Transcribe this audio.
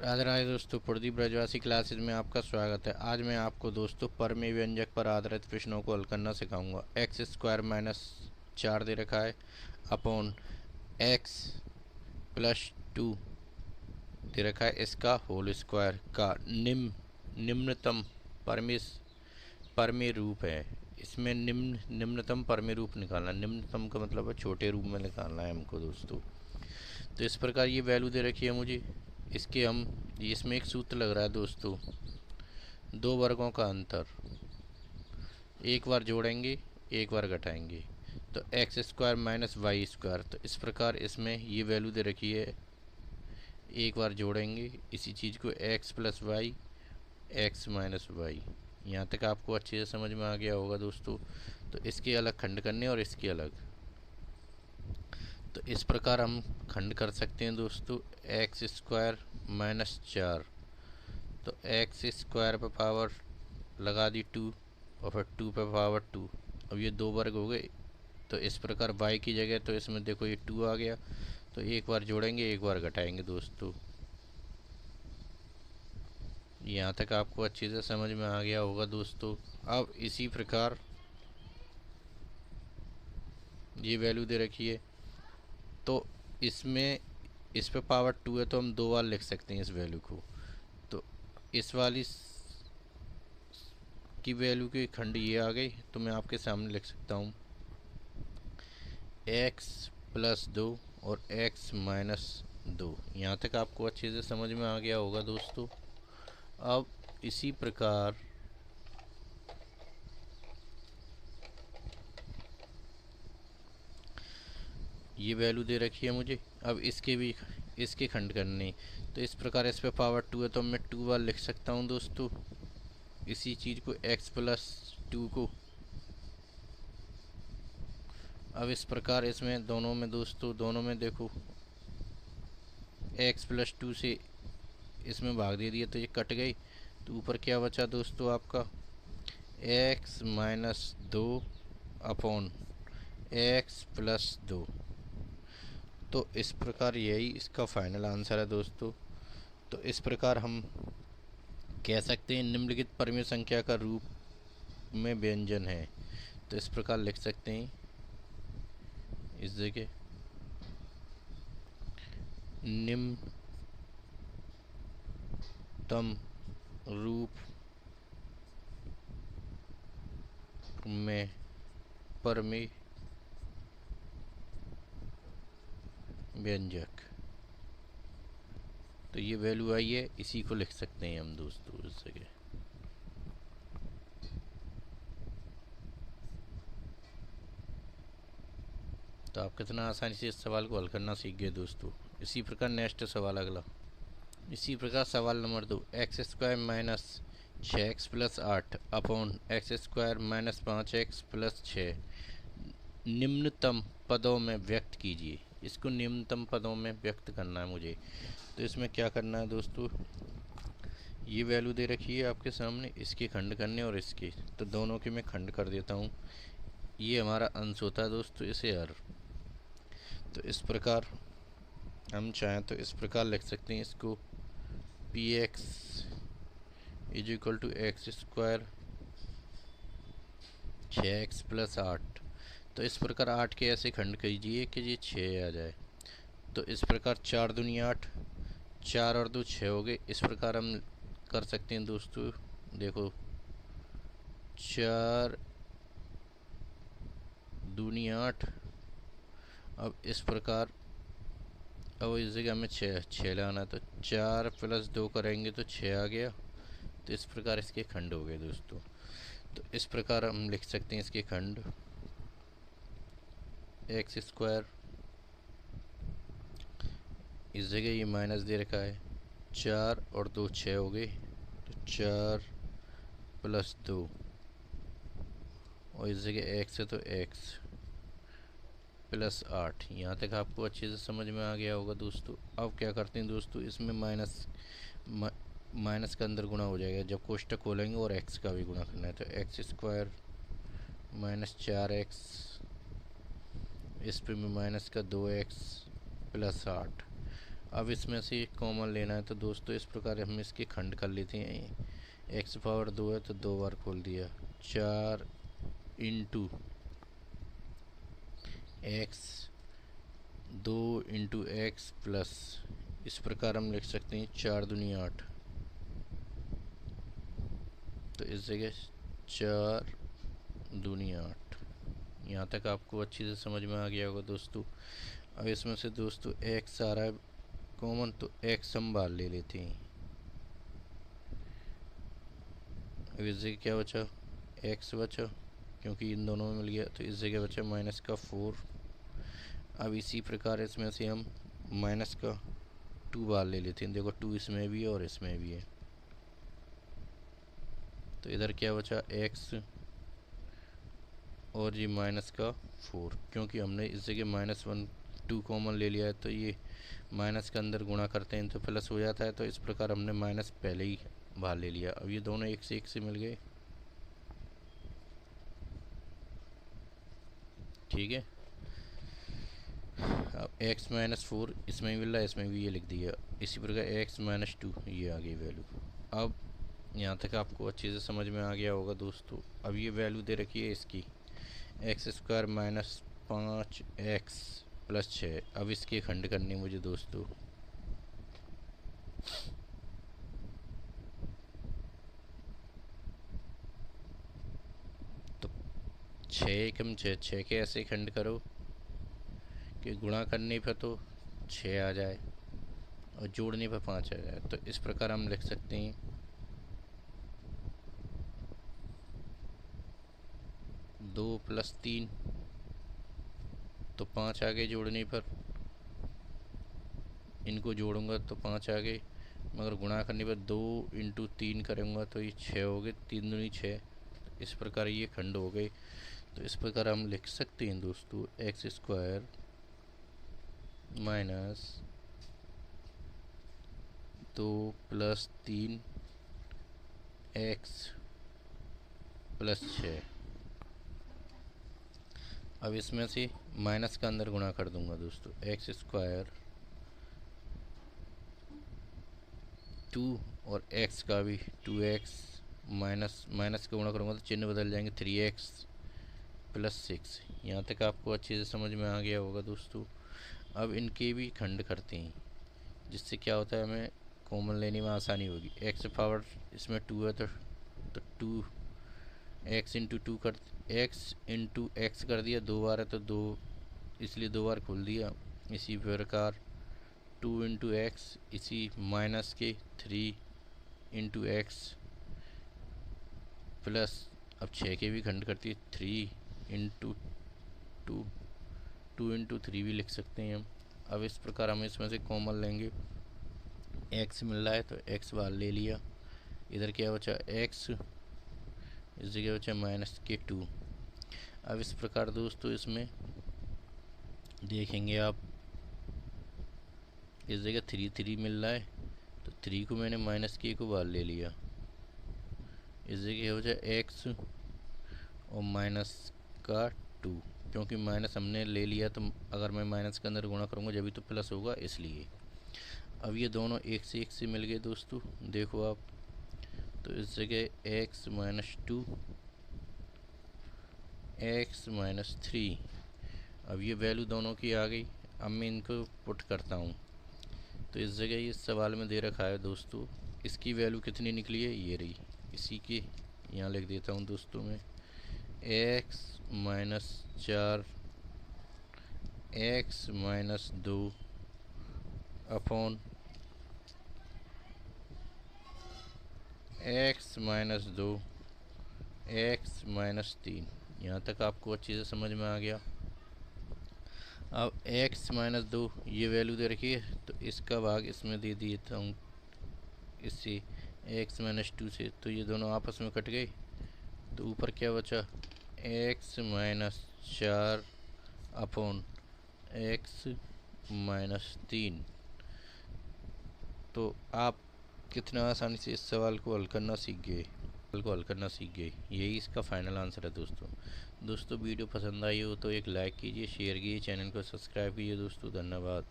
राधे राधे दोस्तों, प्रदीप ब्रजवासी क्लासेज में आपका स्वागत है। आज मैं आपको दोस्तों परमेय व्यंजक पर आधारित प्रश्नों को हल करना सिखाऊंगा। एक्स स्क्वायर माइनस 4 दे रखा है अपॉन एक्स प्लस 2 दे रखा है, इसका होल स्क्वायर का निम्नतम परमेय परमेय रूप है। इसमें निम्नतम परमेय रूप निकालना, निम्नतम का मतलब है छोटे रूप में निकालना है हमको दोस्तों। तो इस प्रकार ये वैल्यू दे रखी है मुझे। इसके हम इसमें एक सूत्र लग रहा है दोस्तों, दो वर्गों का अंतर, एक बार जोड़ेंगे एक बार घटाएंगे, तो x square minus y square. तो इस प्रकार इसमें ये वैल्यू दे रखी है, एक बार जोड़ेंगे इसी चीज़ को, x plus y x minus y. यहाँ तक आपको अच्छे से समझ में आ गया होगा दोस्तों। तो इसके अलग खंड करने और इसके अलग, तो इस प्रकार हम खंड कर सकते हैं दोस्तों। एक्स स्क्वायर माइनस 4, तो एक्स स्क्वायर पर पावर लगा दी 2 और फिर 2 पे पावर 2। अब ये दो वर्ग हो गए, तो इस प्रकार y की जगह तो इसमें देखो ये 2 आ गया, तो एक बार जोड़ेंगे एक बार घटाएंगे दोस्तों। यहाँ तक आपको अच्छे से समझ में आ गया होगा दोस्तों। अब इसी प्रकार ये वैल्यू दे रखी है, तो इसमें इस पे पावर 2 है तो हम दो बार लिख सकते हैं इस वैल्यू को। तो इस वाली की वैल्यू की खंड ये आ गई, तो मैं आपके सामने लिख सकता हूँ एक्स प्लस 2 और एक्स माइनस 2। यहाँ तक आपको अच्छे से समझ में आ गया होगा दोस्तों। अब इसी प्रकार ये वैल्यू दे रखी है मुझे, अब इसके भी इसके खंड करने, तो इस प्रकार इस पे पावर 2 है तो मैं 2 बार लिख सकता हूँ दोस्तों इसी चीज़ को, एक्स प्लस 2 को। अब इस प्रकार इसमें दोनों में दोस्तों, दोनों में देखो एक्स प्लस 2 से इसमें भाग दे दिया तो ये कट गई, तो ऊपर क्या बचा दोस्तों आपका, x minus 2 upon x plus 2। तो इस प्रकार यही इसका फाइनल आंसर है दोस्तों। तो इस प्रकार हम कह सकते हैं निम्नलिखित परमीय संख्या का रूप में व्यंजन है। तो इस प्रकार लिख सकते हैं इस जगह, निम्नतम रूप में परमीय व्यंजक। तो ये वैल्यू आई है, इसी को लिख सकते हैं हम दोस्तों इस जगह। तो आप कितना आसानी से इस सवाल को हल करना सीख गए दोस्तों। इसी प्रकार नेक्स्ट सवाल अगला, इसी प्रकार सवाल number 2, x square minus 6x plus 8 upon x square minus 5x plus 6 निम्नतम पदों में व्यक्त कीजिए। इसको निम्नतम पदों में व्यक्त करना है मुझे। तो इसमें क्या करना है दोस्तों, ये वैल्यू दे रखी है आपके सामने, इसके खंड करने और इसके, तो दोनों के मैं खंड कर देता हूँ। ये हमारा अंश होता है दोस्तों, इसे हर। तो इस प्रकार हम चाहें तो इस प्रकार लिख सकते हैं इसको, p x is equal to x square 6x plus 8। तो इस प्रकार 8 के ऐसे खंड कीजिए कि ये 6 आ जाए। तो इस प्रकार 4 दूनी 8, 4 और 2 6 हो गए। इस प्रकार हम कर सकते हैं दोस्तों, देखो 4 दूनी 8। अब इस प्रकार, अब इस जगह हमें 6 लाना है, तो 4 प्लस 2 करेंगे तो 6 आ गया। तो इस प्रकार इसके खंड हो गए दोस्तों। तो इस प्रकार हम लिख सकते हैं इसके खंड, एक्स स्क्वायर, इस जगह ये माइनस दे रखा है, 4 और 2 6 हो गए, तो 4 प्लस 2, और इस जगह एक्स है तो एक्स प्लस 8। यहाँ तक आपको अच्छे से समझ में आ गया होगा दोस्तों। अब क्या करते हैं दोस्तों, इसमें माइनस का अंदर गुणा हो जाएगा जब कोष्टक खोलेंगे, और एक्स का भी गुणा करना है, तो एक्स स्क्वायर माइनस 4x, इस पे में माइनस का 2x प्लस 8। अब इसमें से कॉमन लेना है तो दोस्तों इस प्रकार हम इसके खंड कर लेते हैं। एक्स पावर 2 है तो 2 बार खोल दिया, 4 into x, 2 into x plus, इस प्रकार हम लिख सकते हैं 4 दूनी 8। तो इस जगह 4 दूनी 8। यहाँ तक आपको अच्छी से समझ में आ गया होगा दोस्तों। अब इसमें से दोस्तों एक्स आ रहा है कॉमन, तो एक्स हम बाहर ले लेते हैं। अब इस जगह क्या बचा, एक्स बचा, क्योंकि इन दोनों में मिल गया, तो इस जगह बचा माइनस का 4। अब इसी प्रकार इसमें से हम माइनस का 2 बाहर ले लेते हैं। देखो 2 इसमें भी है और इसमें भी है, तो इधर क्या बचा एक्स और ये माइनस का 4, क्योंकि हमने इस जगह -1 2 कॉमन ले लिया है, तो ये माइनस के अंदर गुणा करते हैं तो प्लस हो जाता है। तो इस प्रकार हमने माइनस पहले ही बाहर ले लिया। अब ये दोनों एक से मिल गए, ठीक है। अब x-4 इसमें भी मिल रहा है, इसमें भी ये लिख दिया। इसी प्रकार x-2 ये आ गई वैल्यू। अब यहाँ तक आपको अच्छे से समझ में आ गया होगा दोस्तों। अब ये वैल्यू दे रखी है इसकी x² माइनस 5x प्लस 6। अब इसके खंड करने मुझे दोस्तों, तो 6 एकम 6, 6 के ऐसे खंड करो कि गुणा करने पर तो 6 आ जाए और जोड़ने पर 5 आ जाए। तो इस प्रकार हम लिख सकते हैं 2 + 3 तो 5 आ गए जोड़ने पर, इनको जोड़ूंगा तो 5 आ गए, मगर गुणा करने पर 2 इंटू 3 करूँगा तो ये 6 हो गए, 3 दूनी 6। इस प्रकार ये खंड हो गए। तो इस प्रकार हम लिख सकते हैं दोस्तों x² माइनस 2 + 3 x प्लस 6। अब इसमें से माइनस का अंदर गुणा कर दूंगा दोस्तों, x² 2 और x का भी 2x माइनस माइनस का गुणा करूँगा तो चिन्ह बदल जाएंगे, 3x प्लस 6। यहाँ तक आपको अच्छे से समझ में आ गया होगा दोस्तों। अब इनके भी खंड करते हैं, जिससे क्या होता है हमें कॉमन लेने में आसानी होगी। x पावर इसमें 2 है तो 2 x इंटू 2 कर, x इंटू एक्स कर दिया, 2 बार है तो 2 इसलिए 2 बार खोल दिया। इसी प्रकार 2 इंटू एक्स, इसी माइनस के 3 इंटू एक्स प्लस, अब 6 के भी खंड करती है, 3 इंटू 2, 2 इंटू 3 भी लिख सकते हैं हम। अब इस प्रकार हम इसमें से कॉमन लेंगे, x मिल रहा है तो x बाहर ले लिया। इधर क्या बचा x, इस जगह बचा माइनस के 2। अब इस प्रकार दोस्तों इसमें देखेंगे आप, इस जगह 3 मिल रहा है तो 3 को मैंने माइनस के को बाहर ले लिया। इस जगह हो जाए x और माइनस का 2, क्योंकि माइनस हमने ले लिया तो अगर मैं माइनस के अंदर गुणा करूँगा जब भी तो प्लस होगा, इसलिए। अब ये दोनों एक से मिल गए दोस्तों, देखो आप। तो इस जगह x-2 x-3, अब ये वैल्यू दोनों की आ गई। अब मैं इनको पुट करता हूँ, तो इस जगह ये सवाल में दे रखा है दोस्तों, इसकी वैल्यू कितनी निकली है, ये रही। इसी की यहाँ लिख देता हूँ दोस्तों मैं, x-4 x-2 upon x-2 x-3। यहाँ तक आपको अच्छे से समझ में आ गया। अब x-2 ये वैल्यू दे रखी है तो इसका भाग इसमें दे देता हूँ, इससे x-2 से, तो ये दोनों आपस में कट गए। तो ऊपर क्या बचा x-4 अपॉन x-3। तो आप कितना आसानी से इस सवाल को हल करना सीख गए, यही इसका फाइनल आंसर है दोस्तों। वीडियो पसंद आई हो तो एक लाइक कीजिए, शेयर कीजिए, चैनल को सब्सक्राइब कीजिए दोस्तों। धन्यवाद।